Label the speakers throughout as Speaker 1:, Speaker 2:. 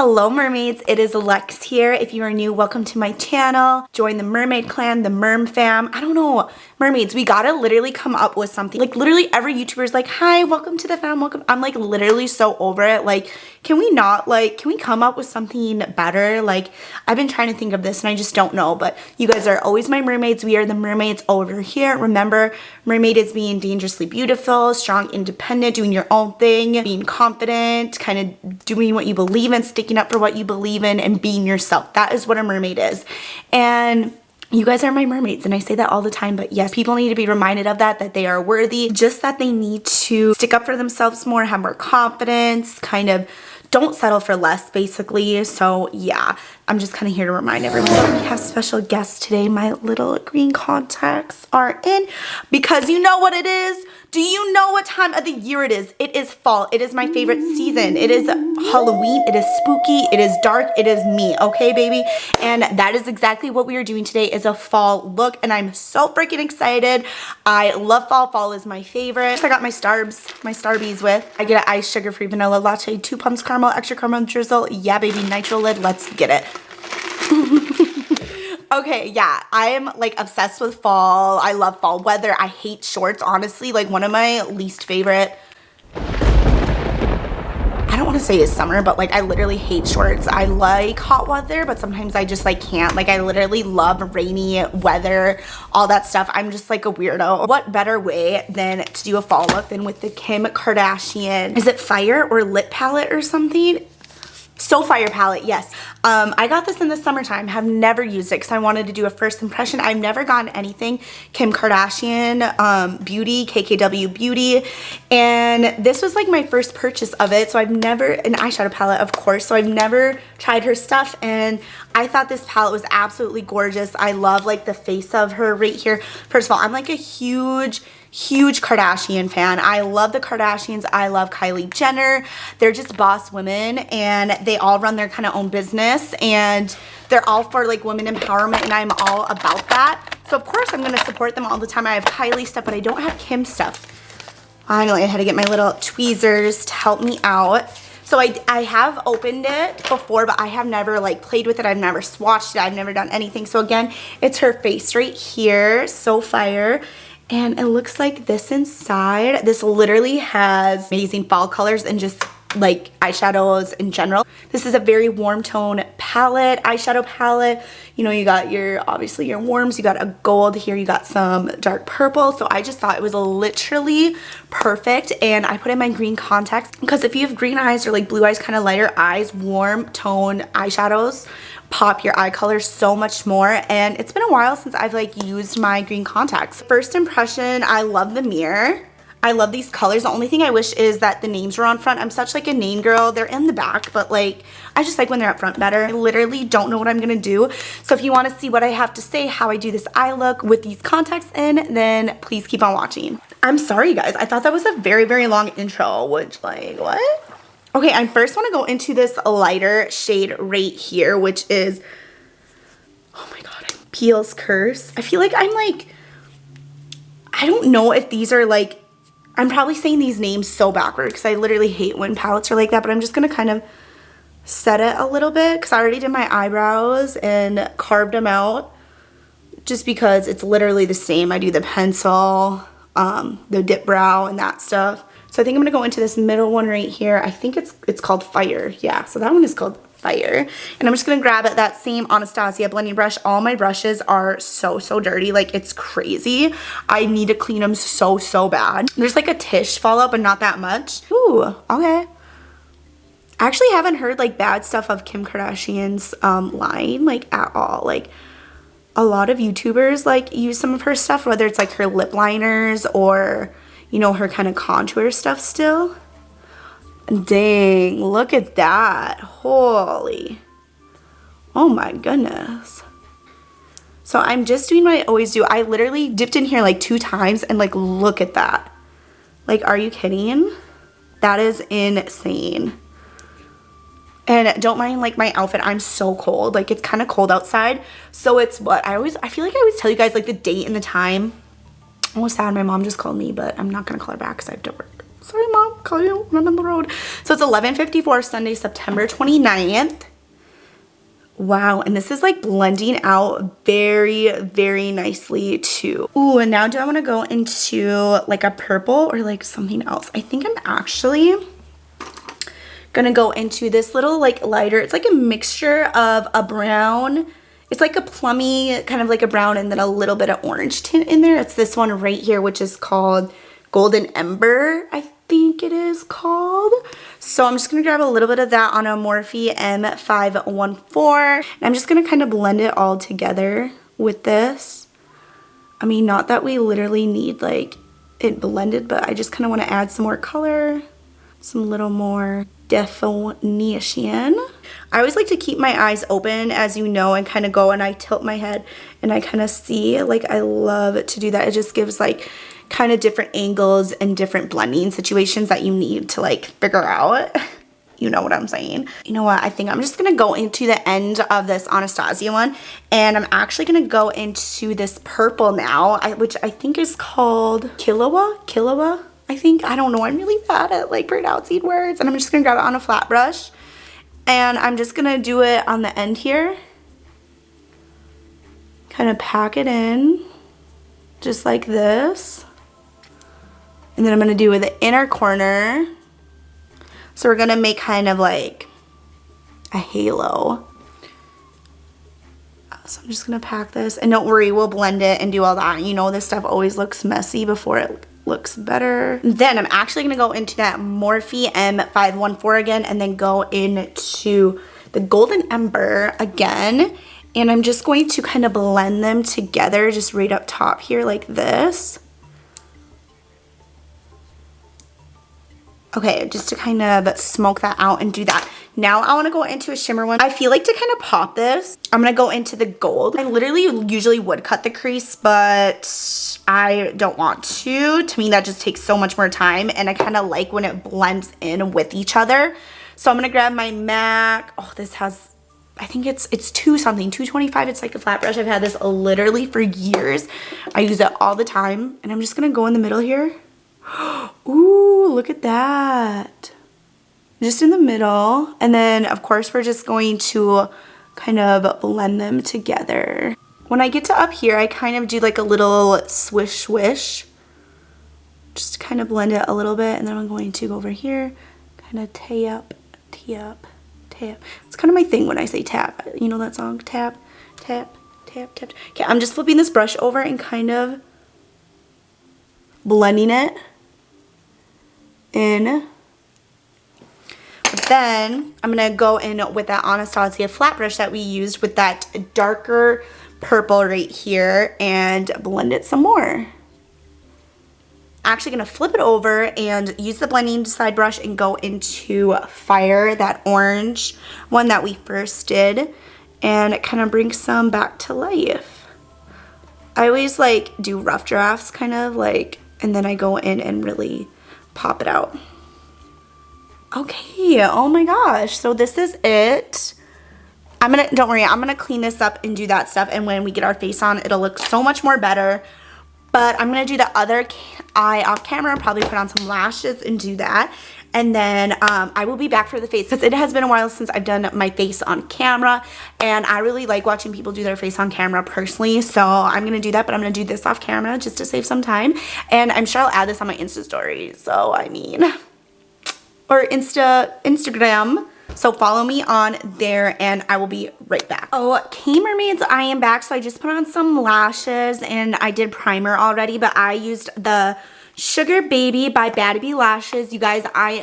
Speaker 1: Hello mermaids, it is Lex here. If you are new, welcome to my channel. Join the mermaid clan, the merm fam. I don't know, mermaids, we gotta literally come up with something. Like literally every YouTuber is like, hi, welcome to the fam, welcome. I'm like literally so over it. Like, can we come up with something better? Like, I've been trying to think of this and I just don't know, but you guys are always my mermaids. We are the mermaids over here. Remember, mermaid is being dangerously beautiful, strong, independent, doing your own thing, being confident, kind of doing what you believe in, sticking up for what you believe in, and being yourself. That is what a mermaid is. And you guys are my mermaids, and I say that all the time, but yes, people need to be reminded of that they are worthy, just that they need to stick up for themselves more, have more confidence, kind of don't settle for less, basically. So yeah, I'm just kind of here to remind everyone that we have special guests today. My little green contacts are in because you know what it is. Do you know what time of the year it is? It is fall. It is my favorite season. It is Halloween. It is spooky. It is dark. It is me. Okay, baby? And that is exactly what we are doing today, is a fall look. And I'm so freaking excited. I love fall. Fall is my favorite. I got my Starbies with. I get an iced sugar-free vanilla latte, 2 pumps caramel, extra caramel drizzle. Yeah, baby, nitro lid. Let's get it. Okay, yeah, I am like obsessed with fall. I love fall weather. I hate shorts, honestly. Like one of my least favorite, I don't want to say is summer, but like I literally hate shorts. I like hot weather, but sometimes I just like can't. Like I literally love rainy weather, all that stuff. I'm just like a weirdo. What better way than to do a fall look than with the Kim Kardashian, is it Fire or Lit palette or something? So Fire palette, yes. I got this in the summertime, have never used it because I wanted to do a first impression. I've never gotten anything Kim Kardashian beauty, KKW beauty, and this was like my first purchase of it. So I've never, an eyeshadow palette of course, so I've never tried her stuff, and I thought this palette was absolutely gorgeous. I love like the face of her right here. First of all, I'm like a huge Kardashian fan. I love the Kardashians. I love Kylie Jenner. They're just boss women and they all run their kind of own business and they're all for like women empowerment, and I'm all about that. So of course I'm going to support them all the time. I have Kylie stuff, but I don't have Kim stuff. Finally, I had to get my little tweezers to help me out. So I have opened it before, but I have never like played with it. I've never swatched it. I've never done anything. So again, it's her face right here. So fire. And it looks like this inside. This literally has amazing fall colors and just like eyeshadows in general. This is a very warm tone palette, eyeshadow palette. You know, you got your, obviously your warms, you got a gold here, you got some dark purple. So I just thought it was literally perfect. And I put in my green contacts because if you have green eyes or like blue eyes, kind of lighter eyes, warm tone eyeshadows pop your eye color so much more. And it's been a while since I've like used my green contacts. First impression, I love the mirror. I love these colors. The only thing I wish is that the names were on front. I'm such like a name girl. They're in the back, but like I just like when they're up front better. I literally don't know what I'm gonna do. So if you want to see what I have to say, how I do this eye look with these contacts in, then please keep on watching. I'm sorry guys, I thought that was a very long intro, which like what? Okay, I first want to go into this lighter shade right here, which is, oh my god, Peel's Curse. I feel like I'm like, I don't know if these are like, I'm probably saying these names so backward because I literally hate when palettes are like that, but I'm just going to kind of set it a little bit because I already did my eyebrows and carved them out just because it's literally the same. I do the pencil, the dip brow and that stuff. So I think I'm gonna go into this middle one right here. I think it's called Fire. Yeah, so that one is called Fire. And I'm just gonna grab it, that same Anastasia blending brush. All my brushes are so dirty. Like it's crazy. I need to clean them so bad. There's like a tish fallout, but not that much. Ooh, okay. I actually haven't heard like bad stuff of Kim Kardashian's line like at all. Like a lot of YouTubers like use some of her stuff, whether it's like her lip liners or you know, her kind of contour stuff still. Dang, look at that. Holy. Oh my goodness. So I'm just doing what I always do. I literally dipped in here like 2 times and like look at that. Like, are you kidding? That is insane. And don't mind like my outfit. I'm so cold. Like it's kind of cold outside. So it's what I feel like I always tell you guys like the date and the time. I'm almost sad my mom just called me, but I'm not gonna call her back because I have to work. Sorry, Mom. Call you, run on the road. So it's 11:54 Sunday, September 29th. Wow, and this is like blending out very, very nicely too. Ooh, and now do I want to go into like a purple or like something else? I think I'm actually gonna go into this little like lighter. It's like a mixture of a brown. It's like a plummy, kind of like a brown, and then a little bit of orange tint in there. It's this one right here, which is called Golden Ember, I think it is called. So I'm just going to grab a little bit of that on a Morphe M514. And I'm just going to kind of blend it all together with this. I mean, not that we literally need like it blended, but I just kind of want to add some more color, some little more definition. I always like to keep my eyes open, as you know, and kind of go and I tilt my head and I kind of see. Like, I love to do that. It just gives like kind of different angles and different blending situations that you need to like figure out. You know what I'm saying? You know what? I think I'm just going to go into the end of this Anastasia one, and I'm actually going to go into this purple now, which I think is called Kilowa, I think. I don't know. I'm really bad at like pronouncing words, and I'm just going to grab it on a flat brush, and I'm just going to do it on the end here. Kind of pack it in just like this. And then I'm going to do with the inner corner. So we're going to make kind of like a halo. So I'm just going to pack this. And don't worry, we'll blend it and do all that. You know, this stuff always looks messy before it looks better. Then I'm actually going to go into that Morphe M514 again, and then go into the Golden Ember again. And I'm just going to kind of blend them together just right up top here like this. Okay, just to kind of smoke that out and do that. Now I want to go into a shimmer one. I feel like to kind of pop this, I'm going to go into the gold. I literally usually would cut the crease, but I don't want to. To me, that just takes so much more time, and I kind of like when it blends in with each other. So I'm going to grab my MAC. Oh, this has, I think it's 225. It's like a flat brush. I've had this literally for years. I use it all the time, and I'm just going to go in the middle here. Ooh, look at that. Just in the middle. And then, of course, we're just going to kind of blend them together. When I get to up here, I kind of do like a little swish swish. Just to kind of blend it a little bit. And then I'm going to go over here, kind of tap. It's kind of my thing when I say tap. You know that song? Tap, tap, tap, tap. Okay, I'm just flipping this brush over and kind of blending it in. But then I'm going to go in with that Anastasia flat brush that we used with that darker purple right here and blend it some more. Actually going to flip it over and use the blending side brush and go into Fire, that orange one that we first did, and kind of bring some back to life. I always like do rough drafts kind of like, and then I go in and really pop it out. Okay, oh my gosh, so this is it. Don't worry, I'm gonna clean this up and do that stuff, and when we get our face on, it'll look so much more better. But I'm gonna do the other eye off camera, probably put on some lashes and do that. And then I will be back for the face, because it has been a while since I've done my face on camera, and I really like watching people do their face on camera personally. So I'm going to do that, but I'm going to do this off camera just to save some time. And I'm sure I'll add this on my Insta story. So, I mean, or Instagram. So follow me on there, and I will be right back. Okay, mermaids, I am back. So I just put on some lashes, and I did primer already, but I used the Sugar Baby by Baddie Bee Lashes. You guys, I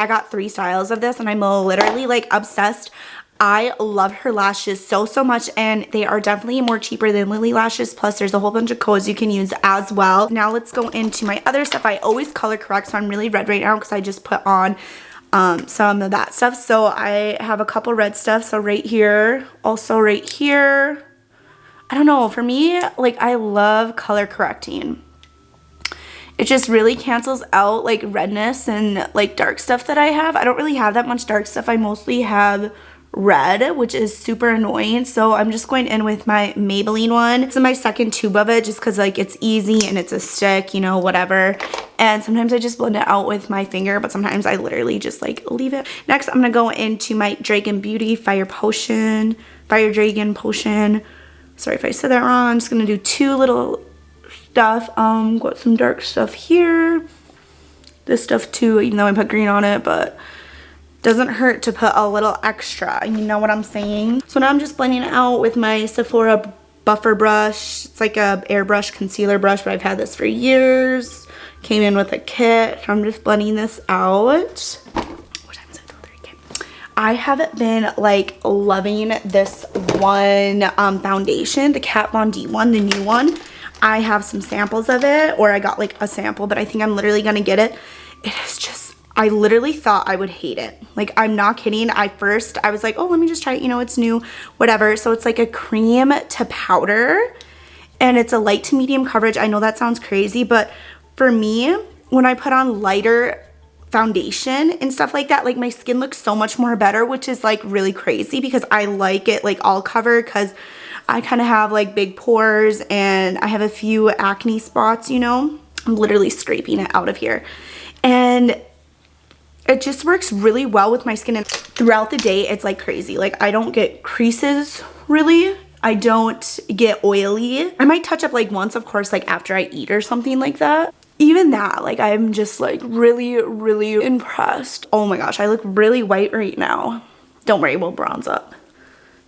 Speaker 1: got 3 styles of this, and I'm literally like obsessed. I love her lashes so much, and they are definitely more cheaper than Lily Lashes. Plus, there's a whole bunch of codes you can use as well. Now let's go into my other stuff. I always color correct, so I'm really red right now because I just put on some of that stuff. So I have a couple red stuff. So right here, also right here. I don't know, for me, like, I love color correcting. It just really cancels out like redness and like dark stuff that I have. I don't really have that much dark stuff. I mostly have red, which is super annoying. So I'm just going in with my Maybelline one. This is my second tube of it just because like it's easy and it's a stick, you know, whatever. And sometimes I just blend it out with my finger, but sometimes I literally just like leave it. Next, I'm gonna go into my Dragon Beauty Fire Dragon Potion. Sorry if I said that wrong. I'm just gonna do two little stuff. Got some dark stuff here. This stuff too, even though I put green on it, but doesn't hurt to put a little extra, you know what I'm saying? So now I'm just blending it out with my Sephora buffer brush. It's like a airbrush concealer brush, but I've had this for years. Came in with a kit, so I'm just blending this out. What time is it? 3K. I have been like loving this one foundation, the Kat Von D one, the new one. I have some samples of it, or I got like a sample, but I think I'm literally gonna get it. It is just, I literally thought I would hate it. Like, I'm not kidding. I was like, oh, let me just try it. You know, it's new, whatever. So it's like a cream to powder, and it's a light to medium coverage. I know that sounds crazy, but for me, when I put on lighter foundation and stuff like that, like my skin looks so much more better, which is like really crazy because I like it like all covered because I kind of have like big pores and I have a few acne spots, you know. I'm literally scraping it out of here. And it just works really well with my skin, and throughout the day it's like crazy. Like, I don't get creases really. I don't get oily. I might touch up like once, of course, like after I eat or something like that. Even that, like, I'm just like really, really impressed. Oh my gosh, I look really white right now. Don't worry, we'll bronze up.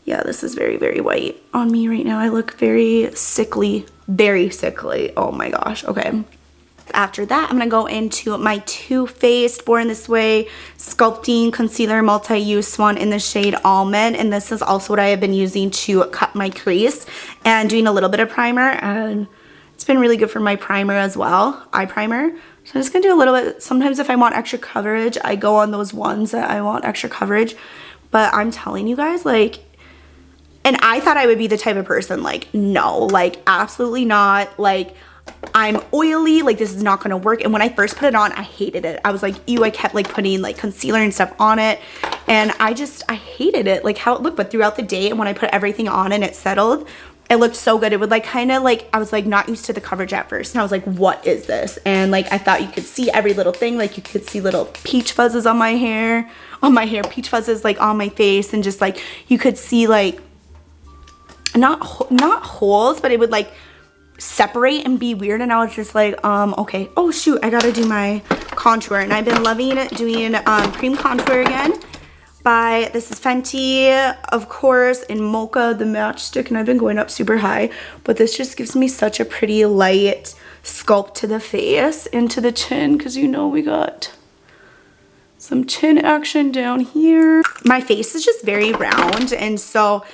Speaker 1: Yeah, this is very, very white on me right now. I look very sickly, very sickly. Oh my gosh, okay. After that, I'm gonna go into my Too Faced Born This Way Sculpting Concealer Multi-Use one in the shade Almond. And this is also what I have been using to cut my crease and doing a little bit of primer. And it's been really good for my primer as well, eye primer. So I'm just gonna do a little bit. Sometimes if I want extra coverage, I go on those ones that I want extra coverage. But I'm telling you guys, like, and I thought I would be the type of person like, no, like absolutely not. Like, I'm oily, like this is not gonna work. And when I first put it on, I hated it. I was like, ew, I kept like putting like concealer and stuff on it. And I hated it, like how it looked. But throughout the day, and when I put everything on and it settled, it looked so good. It would like kind of like, I was like not used to the coverage at first. And I was like, what is this? And like, I thought you could see every little thing. Like you could see little peach fuzzes on my hair, peach fuzzes like on my face. And just like, you could see like, not holes, but it would like separate and be weird. And I was just like, okay. Oh shoot, I gotta do my contour. And I've been loving doing cream contour again. This is Fenty, of course, in Mocha, the matchstick, and I've been going up super high, but this just gives me such a pretty light sculpt to the face and to the chin, because you know we got some chin action down here. My face is just very round, and so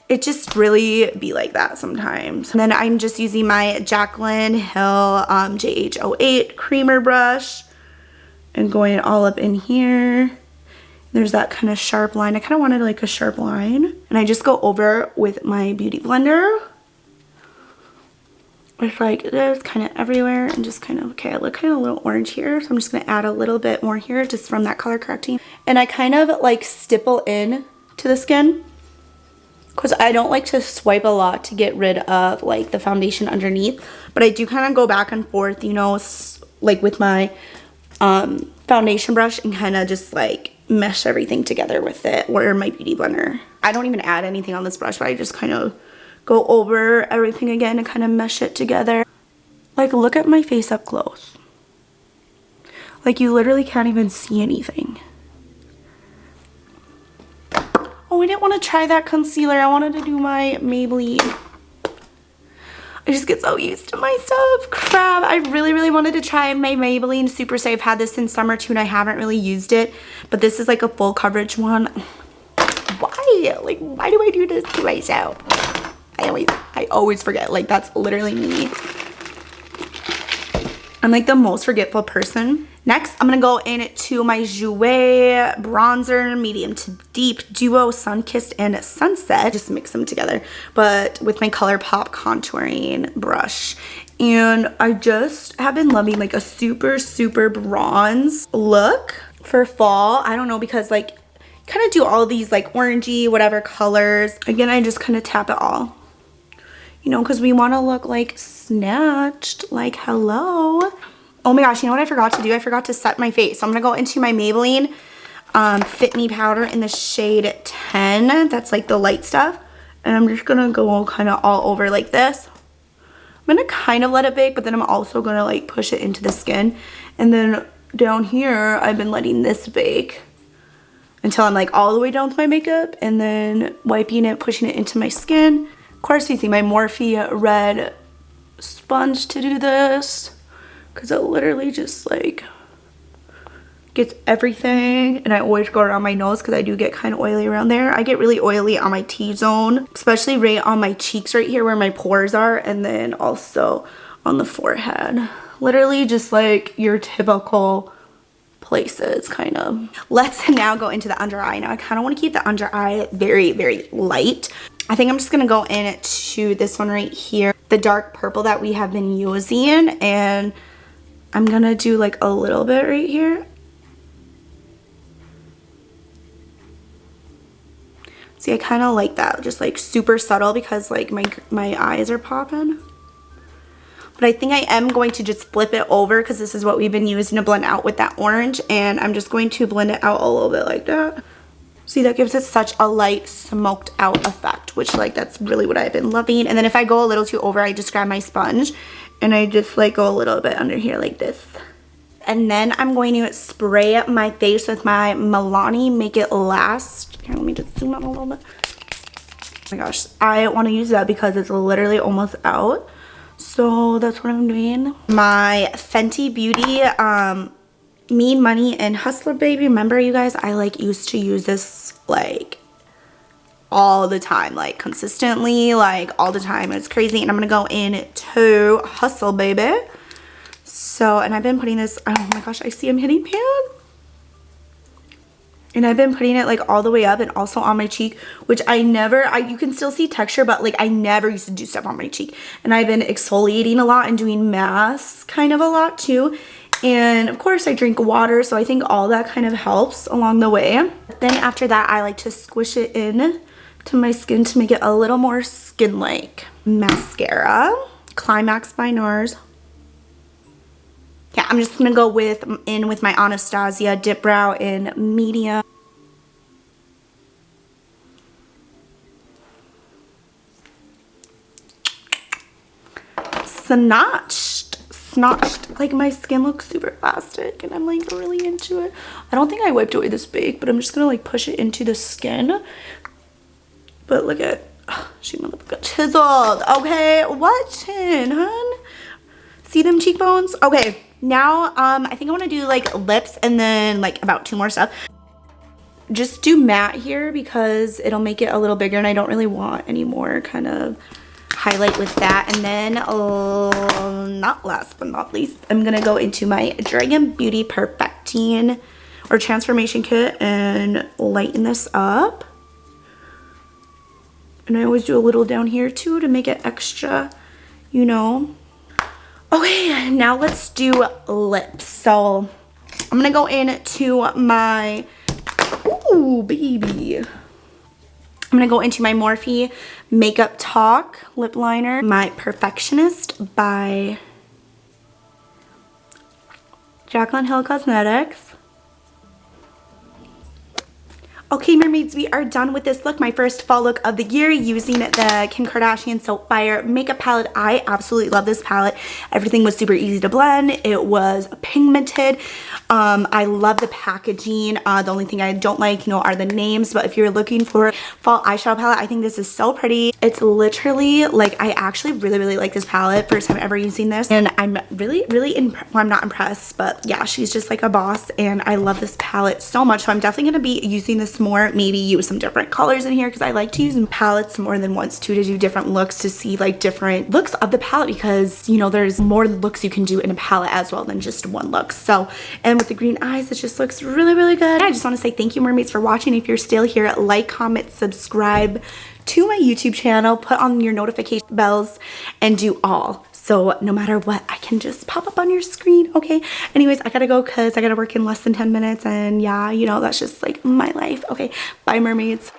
Speaker 1: it just really be like that sometimes. And then I'm just using my Jaclyn Hill JH08 creamer brush and going all up in here. There's that kind of sharp line. I kind of wanted like a sharp line. And I just go over with my beauty blender. It's like this, kind of everywhere, and just kind of, okay, I look kind of a little orange here. So I'm just gonna add a little bit more here just from that color correcting. And I kind of like stipple in to the skin, because I don't like to swipe a lot to get rid of like the foundation underneath. But I do kind of go back and forth, you know, like with my foundation brush, and kind of just like mesh everything together with it, or my beauty blender. I don't even add anything on this brush, but I just kind of go over everything again and kind of mesh it together. Like, look at my face up close. Like, you literally can't even see anything. Oh, I didn't want to try that concealer. I wanted to do my Maybelline. I just get so used to my stuff. Crap. I really, really wanted to try my Maybelline Super Stay. I've had this since summer too, and I haven't really used it. But this is like a full coverage one. Why? Like, why do I do this to myself? I always forget. Like, that's literally me. I'm like the most forgetful person. Next, I'm gonna go into my Jouer bronzer, medium to deep duo Sunkissed and Sunset. Just mix them together, but with my ColourPop contouring brush. And I just have been loving like a super, super bronze look for fall. I don't know, because like, kind of do all these like orangey, whatever colors. Again, I just kind of tap it all. You know, because we want to look like snatched, like hello. Oh my gosh, you know what I forgot to do? I forgot to set my face. So I'm going to go into my Maybelline Fit Me powder in the shade 10. That's like the light stuff. And I'm just going to go kind of all over like this. I'm going to kind of let it bake, but then I'm also going to like push it into the skin. And then down here, I've been letting this bake until I'm like all the way down with my makeup. And then wiping it, pushing it into my skin. Of course, using my Morphe red sponge to do this, because it literally just like gets everything. And I always go around my nose because I do get kind of oily around there. I get really oily on my T-zone, especially right on my cheeks right here where my pores are, and then also on the forehead. Literally just like your typical places, kind of. Let's now go into the under eye. Now I kind of want to keep the under eye very, very light. I think I'm just gonna go into this one right here, the dark purple that we have been using, and I'm gonna do like a little bit right here. See, I kind of like that, just like super subtle, because like my eyes are popping. But I think I am going to just flip it over, because this is what we've been using to blend out with that orange, and I'm just going to blend it out a little bit like that. See, that gives it such a light smoked out effect, which like that's really what I've been loving. And then if I go a little too over, I just grab my sponge and I just like go a little bit under here like this. And then I'm going to spray my face with my Milani Make It Last. Here, let me just zoom out a little bit. Oh my gosh, I want to use that because it's literally almost out. So that's what I'm doing. My Fenty Beauty Mean Money and Hustler Baby. Remember, you guys, I like used to use this like all the time, like consistently, like all the time. It's crazy. And I'm gonna go into Hustle Baby. So, and I've been putting this, oh my gosh, I see I'm hitting pan. And I've been putting it like all the way up and also on my cheek, which you can still see texture, but like I never used to do stuff on my cheek. And I've been exfoliating a lot and doing masks kind of a lot too. And of course I drink water, so I think all that kind of helps along the way. Then after that, I like to squish it in to my skin to make it a little more skin-like. Mascara, Climax by NARS. Yeah, I'm just gonna go in with my Anastasia Dip Brow in medium. Snotched. Like my skin looks super plastic and I'm like really into it. I don't think I wiped away this bake, but I'm just gonna like push it into the skin. But look at, she might look chiseled. Okay, what chin, hun? See them cheekbones? Okay, now I think I want to do like lips and then like about 2 more stuff. Just do matte here because it'll make it a little bigger, and I don't really want any more kind of highlight with that. And then not last but not least, I'm gonna go into my Dragon Beauty Perfecting or Transformation Kit and lighten this up. And I always do a little down here too to make it extra, you know. Okay, now let's do lips. So I'm gonna go into my, ooh baby, I'm gonna go into my Morphe Makeup Talk lip liner, my Perfectionist by Jaclyn Hill Cosmetics. Okay, mermaids, we are done with this look, my first fall look of the year, using the Kim Kardashian Soap Fire makeup palette. I absolutely love this palette. Everything was super easy to blend. It was pigmented. I love the packaging. The only thing I don't like, are the names, but if you're looking for fall eyeshadow palette, I think this is so pretty. It's literally like, I actually really like this palette. First time ever using this, and I'm really well, I'm not impressed, but yeah, she's just like a boss, and I love this palette so much. So I'm definitely gonna be using this more, maybe use some different colors in here, because I like to use palettes more than once too, to do different looks, to see like different looks of the palette, because there's more looks you can do in a palette as well than just one look. So, and with the green eyes, it just looks really good. I just want to say thank you, mermaids, for watching. If you're still here, like, comment, subscribe to my YouTube channel, put on your notification bells, and do all. So no matter what, I can just pop up on your screen, okay? Anyways, I gotta go because I gotta work in less than 10 minutes, and yeah, you know, that's just like my life. Okay, bye mermaids.